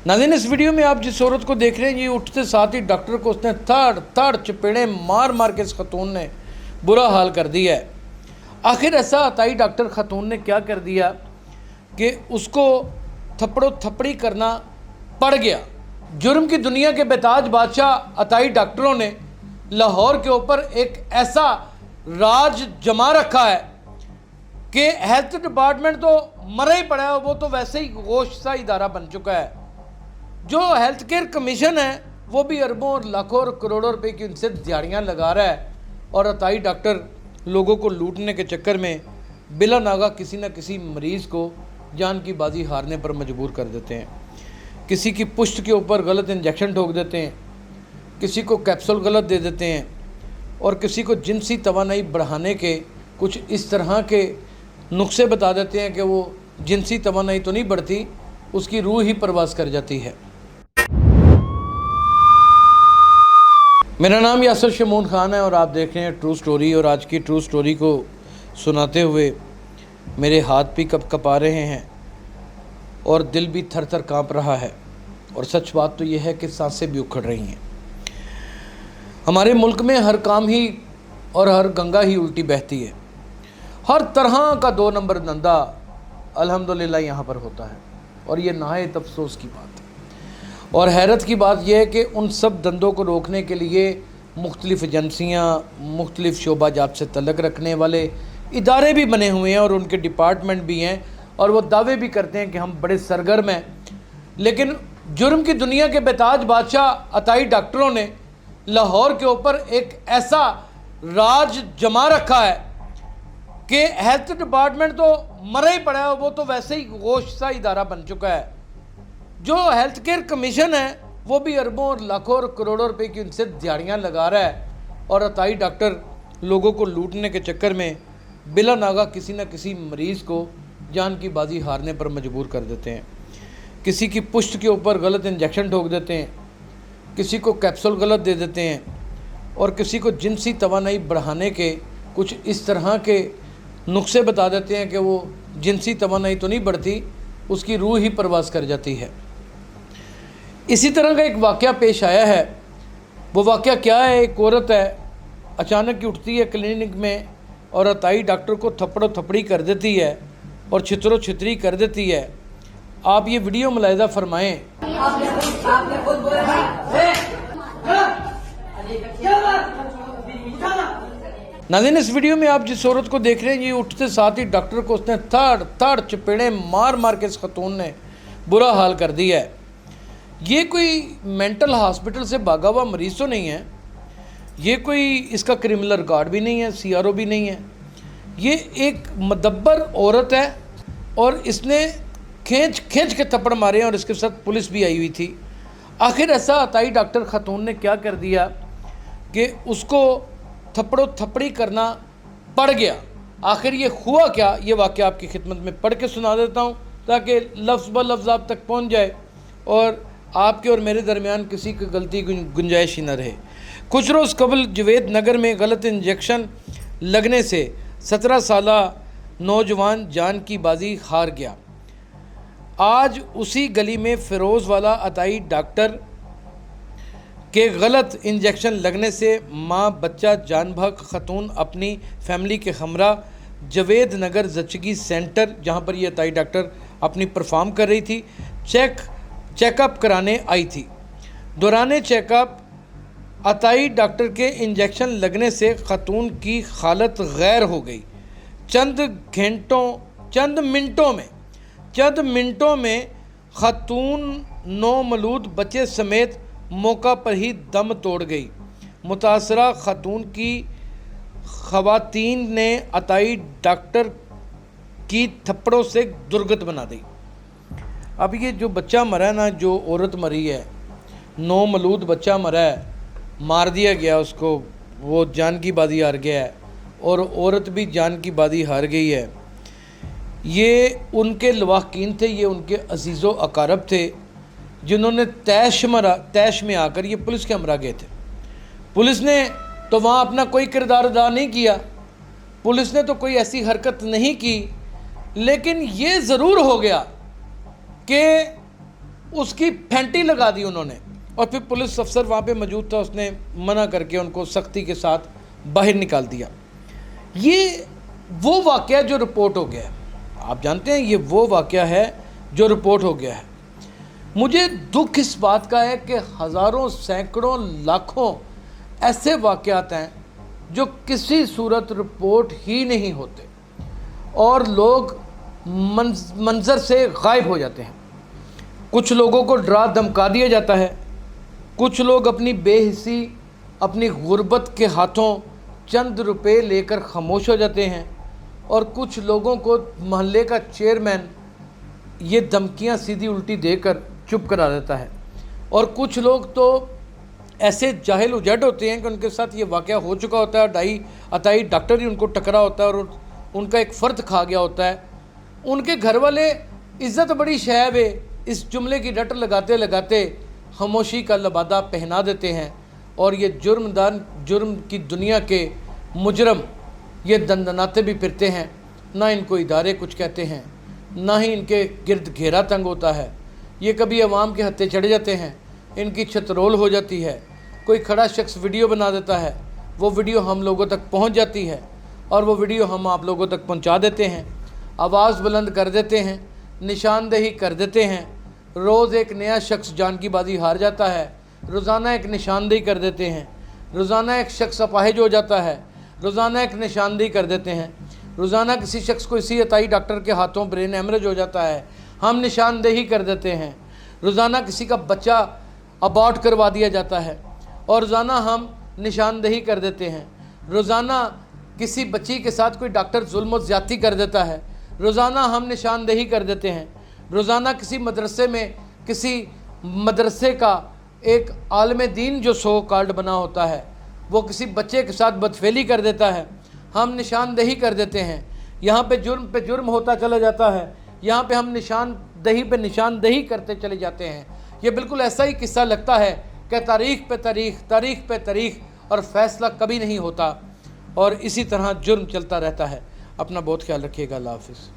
नाज़रीन, इस वीडियो में आप जिस औरत को देख रहे हैं, ये उठते साथ ही डॉक्टर को उसने थड़ चपेड़े मार मार के इस खतून ने बुरा हाल कर दिया है। आखिर ऐसा अताई डॉक्टर खतून ने क्या कर दिया कि उसको थप्पड़ो थप्पड़ी करना पड़ गया। जुर्म की दुनिया के बेताज बादशाह अताई डॉक्टरों ने लाहौर के ऊपर एक ऐसा राज जमा रखा है कि हेल्थ डिपार्टमेंट तो मरा ही पड़ा है, वो तो वैसे ही गोश सा इदारा बन चुका है। जो हेल्थ केयर कमीशन है वो भी अरबों और लाखों और करोड़ों रुपए की उनसे दिहाड़ियाँ लगा रहा है, और अताई डॉक्टर लोगों को लूटने के चक्कर में बिला नागा किसी न किसी मरीज़ को जान की बाजी हारने पर मजबूर कर देते हैं। किसी की पुष्ट के ऊपर गलत इंजेक्शन ठोक देते हैं, किसी को कैप्सूल गलत दे देते हैं, और किसी को जिनसी तवानाई बढ़ाने के कुछ इस तरह के नुस्खे बता देते हैं कि वो जिनसी तवानाई तो नहीं बढ़ती, उसकी रूह ही परवास कर जाती है। मेरा नाम यासर शमून खान है और आप देख रहे हैं ट्रू स्टोरी। और आज की ट्रू स्टोरी को सुनाते हुए मेरे हाथ भी कँपा रहे हैं और दिल भी थर थर काँप रहा है। और सच बात तो यह है कि सांसें भी उखड़ रही हैं। हमारे मुल्क में हर काम ही और हर गंगा ही उल्टी बहती है। हर तरह का 2 नंबर धंधा अल्हम्दुलिल्लाह यहाँ पर होता है, और ये नहायत अफसोस की बात है। और हैरत की बात यह है कि उन सब धंधों को रोकने के लिए मुख्तलिफ़ एजेंसियाँ, मुख्तलिफ़ शोबा जात से तल्लक़ रखने वाले इदारे भी बने हुए हैं और उनके डिपार्टमेंट भी हैं, और वो दावे भी करते हैं कि हम बड़े सरगर्म हैं। लेकिन जुर्म की दुनिया के बेताज बादशाह अताई डॉक्टरों ने लाहौर के ऊपर एक ऐसा राज जमा रखा है कि हेल्थ डिपार्टमेंट तो मरा ही पड़ा है, वो तो वैसे ही गोश सा इदारा बन चुका है। जो हेल्थ केयर कमीशन है वो भी अरबों और लाखों और करोड़ों रुपए की उनसे दिहाड़ियाँ लगा रहा है, और अताई डॉक्टर लोगों को लूटने के चक्कर में बिला नागा किसी न किसी मरीज़ को जान की बाजी हारने पर मजबूर कर देते हैं। किसी की पुष्ट के ऊपर गलत इंजेक्शन ठोक देते हैं, किसी को कैप्सूल गलत दे देते हैं, और किसी को जिनसी तवानाई बढ़ाने के कुछ इस तरह के नुस्खे बता देते हैं कि वो जिनसी तवानाई तो नहीं बढ़ती, उसकी रूह ही परवास कर जाती है। इसी तरह का एक वाक़या पेश आया है। वो वाक़या क्या है? एक औरत है, अचानक ही उठती है क्लिनिक में और अताई डॉक्टर को थप्पड़ो थप्पड़ी कर देती है और छितरो छितरी कर देती है। आप ये वीडियो मुलाहिज़ा फरमाएँ। नाज़रीन, इस वीडियो में आप जिस औरत को देख रहे हैं, ये उठते साथ ही डॉक्टर को उसने थड़ चपेड़े मार मार के इस खतून ने बुरा हाल कर दिया है। ये कोई मेंटल हॉस्पिटल से भागा हुआ मरीज़ तो नहीं है, ये कोई इसका क्रिमिनल रिकॉर्ड भी नहीं है, CRO भी नहीं है। ये एक मदब्बर औरत है और इसने खींच के थप्पड़ मारे हैं, और इसके साथ पुलिस भी आई हुई थी। आखिर ऐसा अताई डॉक्टर खतून ने क्या कर दिया कि उसको थप्पड़ो थप्पड़ी करना पड़ गया। आखिर ये हुआ क्या, ये वाक़या आपकी खिदमत में पढ़ के सुना देता हूँ ताकि लफ्ज़ ब लफ्ज़ आप तक पहुँच जाए और आपके और मेरे दरमियान किसी की गलती गुंजाइश ही न रहे। कुछ रोज़ कबल जवेद नगर में गलत इंजेक्शन लगने से 17 साला नौजवान जान की बाजी हार गया। आज उसी गली में फ़िरोज़ वाला अताई डॉक्टर के गलत इंजेक्शन लगने से माँ बच्चा जान भाग खतून अपनी फैमिली के हमरा जवेद नगर जचगी सेंटर, जहाँ पर ये अताई डॉक्टर अपनी परफॉर्म कर रही थी, चेकअप कराने आई थी। दौरान चेकअप अताई डॉक्टर के इंजेक्शन लगने से खतून की हालत गैर हो गई। चंद मिनटों में खतून नौमौलूद बच्चे समेत मौका पर ही दम तोड़ गई। मुतासरा खतून की ख़वातीन ने अताई डॉक्टर की थप्पड़ों से दुर्गत बना दी। अब ये जो बच्चा मरा है ना, जो औरत मरी है, नौमौलूद बच्चा मरा है, मार दिया गया उसको, वो जान की बाजी हार गया है, और औरत भी जान की बाजी हार गई है। ये उनके लवाहकीन थे, ये उनके अजीज़ो अकारब थे जिन्होंने तैश में आकर ये पुलिस के हमरा गए थे। पुलिस ने तो वहाँ अपना कोई किरदार अदा नहीं किया, पुलिस ने तो कोई ऐसी हरकत नहीं की, लेकिन ये ज़रूर हो गया कि उसकी फैंटी लगा दी उन्होंने, और फिर पुलिस अफसर वहाँ पे मौजूद था, उसने मना करके उनको सख्ती के साथ बाहर निकाल दिया। ये वो वाक़या जो रिपोर्ट हो गया है, आप जानते हैं, ये वो वाक़या है जो रिपोर्ट हो गया है। मुझे दुख इस बात का है कि हज़ारों, सैकड़ों, लाखों ऐसे वाक़यात हैं जो किसी सूरत रिपोर्ट ही नहीं होते और लोग मंज़र से गायब हो जाते हैं। कुछ लोगों को डरा धमका दिया जाता है, कुछ लोग अपनी बेहिसी, अपनी गुर्बत के हाथों चंद रुपए लेकर खामोश हो जाते हैं, और कुछ लोगों को मोहल्ले का चेयरमैन ये धमकियां सीधी उल्टी देकर चुप करा देता है। और कुछ लोग तो ऐसे जाहिल उजट होते हैं कि उनके साथ ये वाक़या हो चुका होता है, डाई अताई डॉक्टर ही उनको टकरा होता है और उनका एक फ़र्द खा गया होता है। उनके घर वाले इज़्ज़त बड़ी शैब है इस जुमले की रट लगाते लगाते खामोशी का लबादा पहना देते हैं, और ये जुर्म की दुनिया के मुजरम ये दंदनाते भी फिरते हैं। ना इनको इदारे कुछ कहते हैं, ना ही इनके गिर्द घेरा तंग होता है। ये कभी अवाम के हत्थे चढ़ जाते हैं, इनकी छतरोल हो जाती है। कोई खड़ा शख्स वीडियो बना देता है, वो वीडियो हम लोगों तक पहुंच जाती है, और वो वीडियो हम आप लोगों तक पहुंचा देते हैं, आवाज़ बुलंद कर देते हैं, निशानदेही कर देते हैं। रोज़ एक नया शख्स जान की बाजी हार जाता है, रोज़ाना एक निशानदेही कर देते हैं, रोज़ाना एक शख्स अपाहिज हो जाता है, रोज़ाना एक निशानदेही कर देते हैं, रोज़ाना किसी शख्स को इसी अताई डॉक्टर के हाथों ब्रेन हेमरेज हो जाता है, हम निशानदेही कर देते हैं। रोज़ाना किसी का बच्चा अबॉर्ट करवा दिया जाता है और रोज़ाना हम निशानदेही कर देते हैं। रोज़ाना किसी बच्ची के साथ कोई डॉक्टर जुल्म और ज़्यादती कर देता है, रोज़ाना हम निशानदेही कर देते हैं। रोज़ाना किसी मदरसे में किसी मदरसे का एक आलिम दीन जो सो कार्ड बना होता है वो किसी बच्चे के साथ बदफेली कर देता है, हम निशानदेही कर देते हैं। यहाँ पे जुर्म होता चला जाता है, यहाँ पे हम निशानदेही करते चले जाते हैं। ये बिल्कुल ऐसा ही किस्सा लगता है कि तारीख़ पे तारीख़ और फ़ैसला कभी नहीं होता, और इसी तरह जुर्म चलता रहता है। अपना बहुत ख्याल रखिएगा। अल्लाह हाफ़िज़।